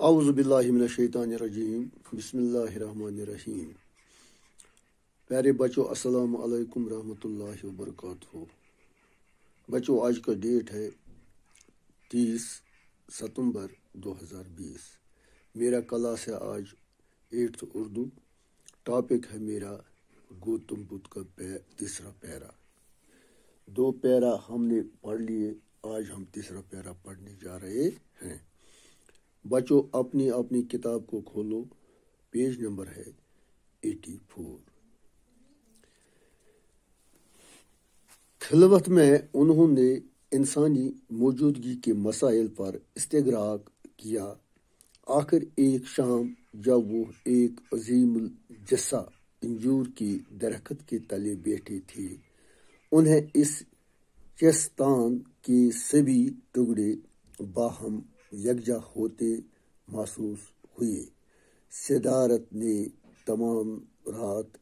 اعوذ باللہ من الشیطان الرجیم بسم اللہ الرحمن الرحیم. پیارے بچوں السلام علیکم رحمۃ اللہ وبرکاتہ. بچوں آج کا ڈیٹ ہے 30 ستمبر 2020. میرا کلاس ہے آج 8th اردو. ٹاپک ہے میرا گوتم بدھ کا تیسرا پیرا. 2 پیرا ہم نے پڑھ لیے، آج ہم تیسرا پیرا پڑھنے جا رہے ہیں. بچوں اپنی اپنی کتاب کو کھولو، پیج نمبر ہے 84. خلوت میں انہوں نے انسانی موجودگی کے مسائل پر استغراق کیا. آخر ایک شام جب وہ ایک عظیم الجثہ انجور کی درخت کے تلے بیٹھے تھے، انہیں اس چستان کے سبھی ٹکڑے باہم یکجا ہوتے محسوس ہوئے. صدارت نے تمام رات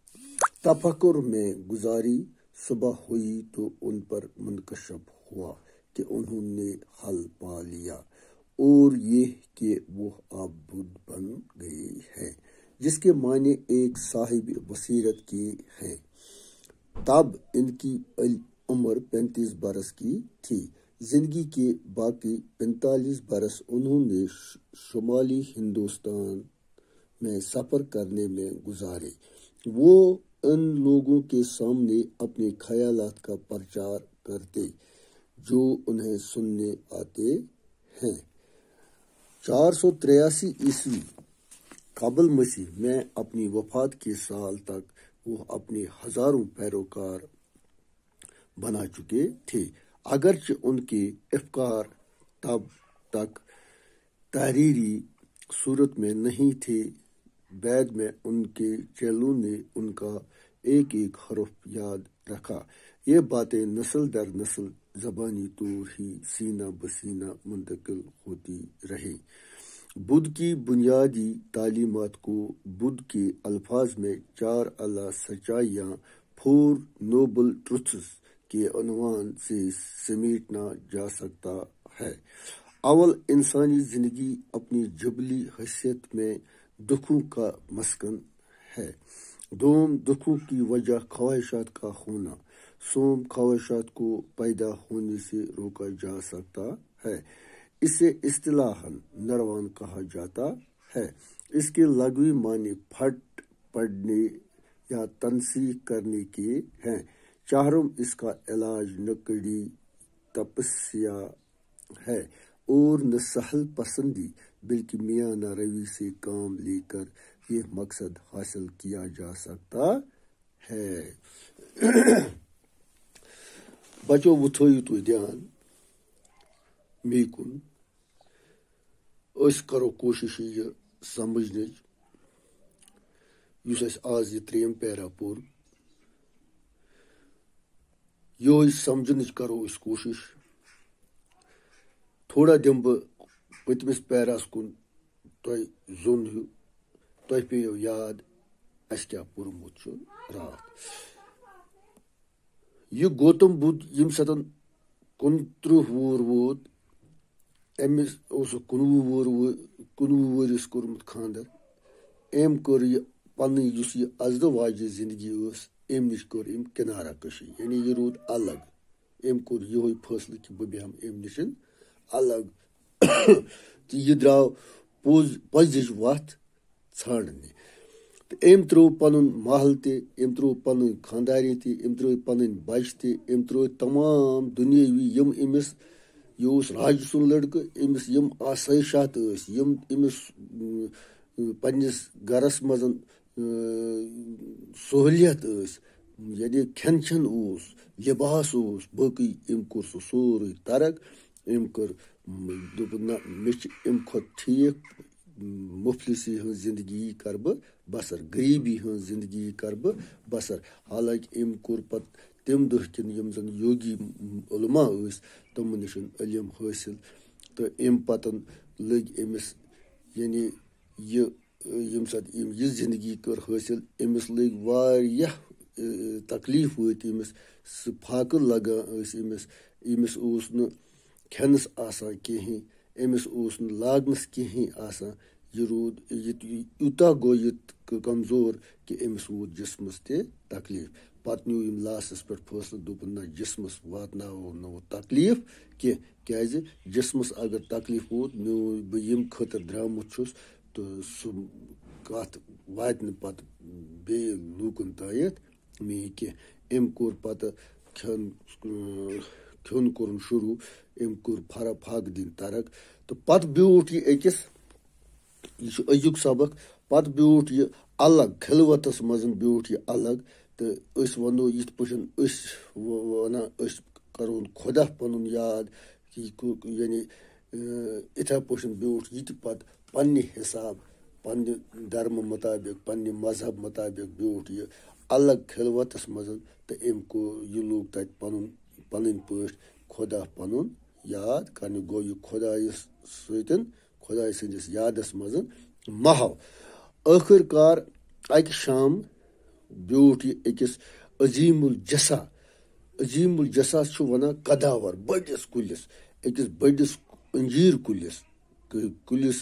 تفکر میں گزاری. صبح ہوئی تو ان پر منکشف ہوا کہ انہوں نے حل پا لیا، اور یہ کہ وہ اب بدھ بن گئے ہیں، جس کے معنی ایک صاحب بصیرت کے ہیں. تب ان کی عمر 35 برس کی تھی. زندگی کے باقی 45 برس انہوں نے شمالی ہندوستان میں سفر کرنے میں گزارے. وہ ان لوگوں کے سامنے اپنے خیالات کا پرچار کرتے جو انہیں سننے آتے ہیں. 483 عیسوی قبل مسیح میں اپنی وفات کے سال تک وہ اپنے ہزاروں پیروکار بنا چکے تھے. اگرچہ ان کے افکار تب تک تحریری صورت میں نہیں تھے، بعد میں ان کے چیلوں نے ان کا ایک ایک حرف یاد رکھا. یہ باتیں نسل در نسل زبانی طور ہی سینہ بسینہ منتقل ہوتی رہی. بدھ کی بنیادی تعلیمات کو بدھ کے الفاظ میں 4 اعلیٰ سچائیاں 4 نوبل ٹروتھس کے عنوان سے سمیٹنا جا سکتا ہے. اول، انسانی زندگی اپنی جبلی حیثیت میں دکھوں کا مسکن ہے. دوم، دکھوں کی وجہ خواہشات کا ہونا. سوم، خواہشات کو پیدا ہونے سے روکا جا سکتا ہے. اسے اصطلاحاً نروان کہا جاتا ہے. اس کے لغوی معنی پھٹ پڑنے یا تنسیق کرنے کے ہیں. چہارم، اس کا علاج نہ کڑی تپسیا ہے اور نہ سہل پسندی، بلکہ میانہ روی سے کام لے کر یہ مقصد حاصل کیا جا سکتا ہے. بچو وہ تھٲیِو تُہۍ دھیان مے کُن. أسۍ کرو کوشش یہ سمجھنٕچ یُس اَسہِ آز یہِ 3یم پیرا پوٚر. یہوے سمجھنٕچ کرو أسۍ کوشش. تھوڑا دِمہٕ بہٕ پٔتمِس پیراہس کُن تۄہہِ زوٚن ہیوٗ. تۄہہِ پیٚیو یاد اَسہِ کیٛاہ پوٚرمُت چھُ راتھ. یہِ گوتم بدھ ییٚمہِ ساتہٕ 29 وُہُر ووت، أمِس اوسُکھ 19 ؤرِس کوٚرمُت خانٛدر. أمۍ کٔر یہِ پنٕنۍ یُس یہِ اَزدٕ واجہِ زندگی ٲس، أمۍ نِش کٔر أمۍ کِنارا کٔشی، یعنی یہِ روٗد الگ. أمۍ کوٚر یِہوے فٲصلہٕ کہِ بہٕ بیٚہمہٕ أمۍ نِش الگ تہٕ یہِ درٛاو پٔزِچ وَتھ ژھانٛڈنہِ. تہٕ أمۍ ترٛوو پَنُن محل تہِ، أمۍ ترٛوو پَنٕنۍ خانٛدارِ تہِ، أمۍ ترٛٲے پَنٕنۍ بَچہِ تہِ، أمۍ ترٛٲے تمام دُنیٲوی یِم أمِس، یہِ اوس راجہِ سُنٛد لٔڑکہٕ، أمِس یِم آسٲیشات ٲسۍ، یِم أمِس پنٛنِس گَرَس منٛز سہوٗلیت ٲسۍ، یعنی کھٮ۪ن چٮ۪ن اوس، لِباس اوس، باقٕے أمۍ کوٚر سُہ سورُے ترک. أمۍ کٔر دوٚپُن نہ مےٚ چھِ اَمہِ کھۄتہٕ ٹھیٖک مفلسی ہٕنٛز زندگی کَرٕ بہٕ بسر، غریٖبی ہٕنٛز زندگی کَرٕ بہٕ بسر. حالانکہِ أمۍ کوٚر پَتہٕ تَمہِ دۄہ کٮ۪ن یِم زَن یوگی علما ٲسۍ تِمن نِش علم حٲصِل. تہٕ أمۍ پَتہٕ لٔگۍ أمِس، یعنی ییٚمہِ ساتہٕ أمۍ یہِ زندگی کٔر حٲصِل، أمِس لٔگۍ واریاہ تکلیٖف وٲتۍ أمِس. سُہ پھاکہٕ لگان ٲسۍ أمِس اوس نہٕ کھٮ۪نَس آسان کِہیٖنۍ. أمِس اوس نہٕ لاگنَس کِہیٖنۍ آسان یہِ روٗد یوٗتاہ گوٚو یہِ کمزور کہِ أمِس ووت جِسمَس تہِ تکلیٖف پَتہٕ نیوٗ یِم لاسٹَس پٮ۪ٹھ فٲصلہٕ دوٚپُن نہ جِسمَس واتناوو نہٕ وۄنۍ تکلیٖف کینٛہہ کیٛازِ جِسمَس اگر تکلیٖف ووت بہٕ ییٚمہِ خٲطرٕ درٛامُت چھُس تہٕ سُہ کَتھ واتہِ نہٕ پَتہٕ بیٚیہِ لوٗکَن تانٮ۪تھ میٚیہِ کینٛہہ أمۍ کوٚر پَتہٕ کھیوٚن کوٚرُن شروٗع أمۍ کوٚر پھاکھ دِنۍ ترک تہٕ پَتہٕ بیوٗٹھ یہِ أکِس یہِ چھُ أزیُک سبق پَتہٕ بیوٗٹھ یہِ الگ خلوتَس منٛز بیوٗٹھ یہِ الگ تہٕ أسۍ وَنو یِتھ پٲٹھۍ أسۍ وَنان أسۍ کَرون خۄدا پَنُن یاد یعنی یِتھَے پٲٹھۍ بیوٗٹھ یہِ تہِ پَتہٕ پنٛنہِ حِساب پنٛنہِ دھرمہٕ مطابق پنٛنہِ مذہب مطابق بیوٗٹھ یہِ الگ خلوتَس منٛز تہٕ أمۍ یہِ لوگ تَتہِ پَنٕنۍ پٲٹھۍ خۄدا پَنُن یاد کَرنہِ گوٚو یہِ خۄدایَس سۭتۍ خۄداے سٕنٛدِس یادَس منٛز محو ٲخٕر کار اَکہِ شام بیوٗٹھ یہِ أکِس عظیٖم الجسا چھُ وَنان کداوَر بٔڑِس کُلِس أکِس بٔڑِس أنجیٖر کُلِس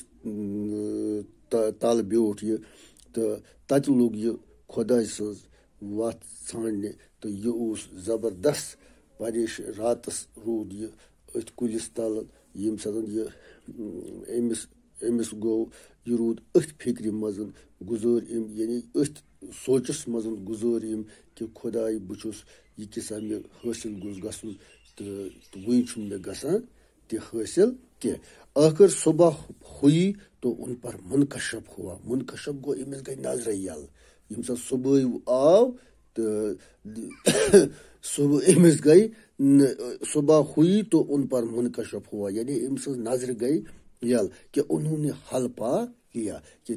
تَل بیوٗٹھ یہِ تہٕ تَتہِ لوٚگ یہِ خۄداے سٕنٛز وَتھ ژھانٛڈنہِ تہٕ یہِ اوس زبردست راتَس روٗد یہِ أتھۍ کُلِس تَل ییٚمہِ ساتہٕ یہِ أمِس گوٚو یہِ روٗد أتھۍ فِکرِ منٛز گُزٲرۍ أمۍ یعنی أتھۍ سونٛچَس منٛز گُزٲرۍ أمۍ کہِ خۄداے بہٕ چھُس یہِ کیٛاہ سا مےٚ حٲصِل گوٚژھ گژھُن تہٕ وٕنۍ چھُنہٕ مےٚ گژھان تہِ حٲصِل کینٛہہ ٲخٕر صُبح ہوئی تو اُن پر منکشف ہوا منکشف گوٚو أمِس گٔے نظرے یَلہٕ ییٚمہِ ساتہٕ صُبحٲے آو تہٕ أمِس گٔے صُبح ہوئی تو اُن پر منکشف ہوا یعنی أمۍ سٕنٛز نظرِ گٔے یَلہٕ کہِ اُنہوں نے حل پا لیا کہِ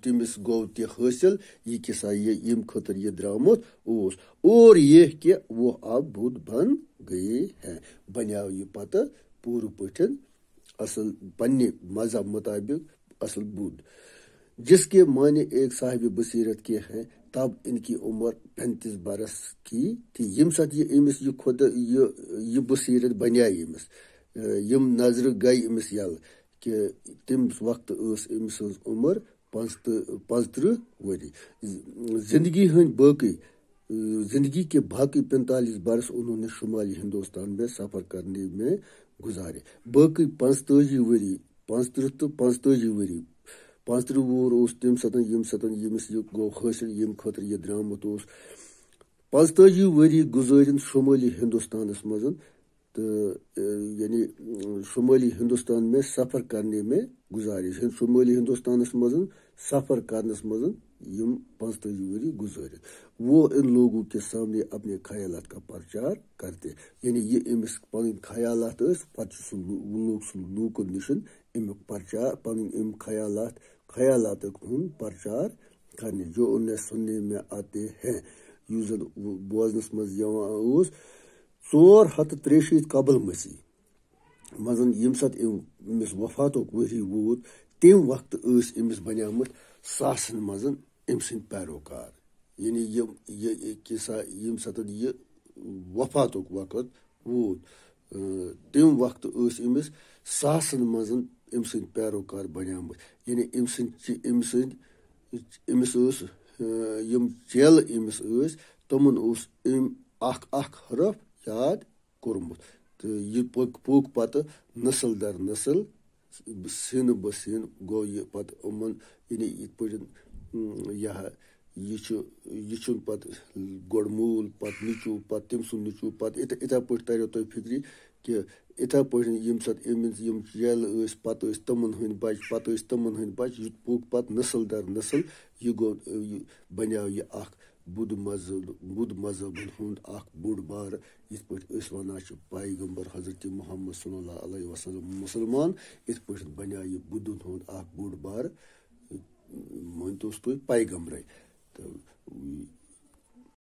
تٔمِس گوٚو تہِ حٲصِل یہِ کہِ سا ییٚمہِ خٲطرٕ یہِ درٛامُت اوس اور یہِ کہِ وہ اب بُدھ بن گٔیے ہیں بنیٛاو یہِ پَتہٕ پوٗرٕ پٲٹھۍ اصل پنٛنہِ مذہب مطابق اصل بُدھ جس کے معنی ایک صاحب بصیرت کے ہیں تب ان کی عمر 35 برس کی تھی ییٚمہِ ساتہٕ یہِ أمِس یہِ بصیرت بنیٛاے أمِس یِم نظرٕ گٔے أمِس یَلہٕ کہِ تَمہِ وقتہٕ ٲس أمۍ سٕنٛز عمر 35 ؤری زندگی کے باقی 45 برس انہوں نے شمالی ہندوستان میں سفر کرنے میں گزارے باقی 35 ؤری 35 ؤری 35 وُہُر اوس تَمہِ ساتہٕ ییٚمہِ ساتہٕ ییٚمِس یہِ گوٚو حٲصِل ییٚمہِ خٲطرٕ یہِ درٛامُت اوس 45 ؤری گُزٲرِن شمٲلی ہندوستانَس منٛز تہٕ یعنی شمٲلی ہندوستان میں سفر کرنے میں گزارے شمٲلی ہندوستانَس منٛز سفر کرنَس منٛز یِم 45 ؤری گُزٲرِتھ وہ ان لوگوں کے سامنے اپنے خیالات کا پرچار کرتے یعنی یہِ أمِس پَنٕنۍ خیالات ٲسۍ پَتہٕ چھُ سُہ لوٗکَن نِش امیُک پرچار پَنٕنۍ یِم خیالاتُک ہُنٛد پرچار کرنہِ جو انہیں سننے میں آتے ہیں یُس زَن بوزنَس منٛز یِوان اوس 463 قبل مسیح منٛز ییٚمہِ ساتہٕ أمِس وفاتُک ؤری ووت تَمہِ وقتہٕ ٲسۍ أمِس بنیٛامٕتۍ ساسَن منٛز أمۍ سٕنٛدۍ پیروکار یعنی ییٚمہِ ساتہٕ یہِ وفاتُک وقت ووت تَمہِ وقتہٕ ٲسۍ أمِس ساسَن منٛز أمۍ سٕنٛدۍ پیروکار بنیٛامٕتۍ یعنی أمِس ٲس یِم چیلہٕ أمِس ٲسۍ تِمَن اوس أمۍ اکھ حرف یاد کوٚرمُت تہٕ یہِ پوٚک پَتہٕ نسل در نسل سِنہٕ بہ سِنہٕ گوٚو یہِ پَتہٕ یِمَن یعنی یِتھ پٲٹھۍ یہِ چھُنہٕ پَتہٕ گۄڈٕ موٗل پَتہٕ نیٚچوٗ پَتہٕ تٔمۍ سُنٛد نیٚچوٗ پَتہٕ یِتھَے پٲٹھۍ تَریو تۄہہِ فِکرِ کہِ یِتھَے پٲٹھۍ ییٚمہِ ساتہٕ أمِس یِم چیلہٕ ٲسۍ پَتہٕ ٲسۍ تِمَن ہٕنٛدۍ بَچہِ یہِ پوٚک پَتہٕ نسل در نسل یہِ گوٚو بنیٛاو یہِ اکھ بُدھ مذہبن ہُنٛد اکھ بوٚڑ بارٕ یِتھ پٲٹھۍ أسۍ وَنان چھِ پیغمبر حضرت محمد صلی اللہ علیہ وسلم مُسلمان یِتھ پٲٹھۍ بنیٛاو یہِ بُدھن ہُنٛد اکھ بوٚڑ بارٕ مٲنۍتوس تُہۍ پیغمبرے تہٕ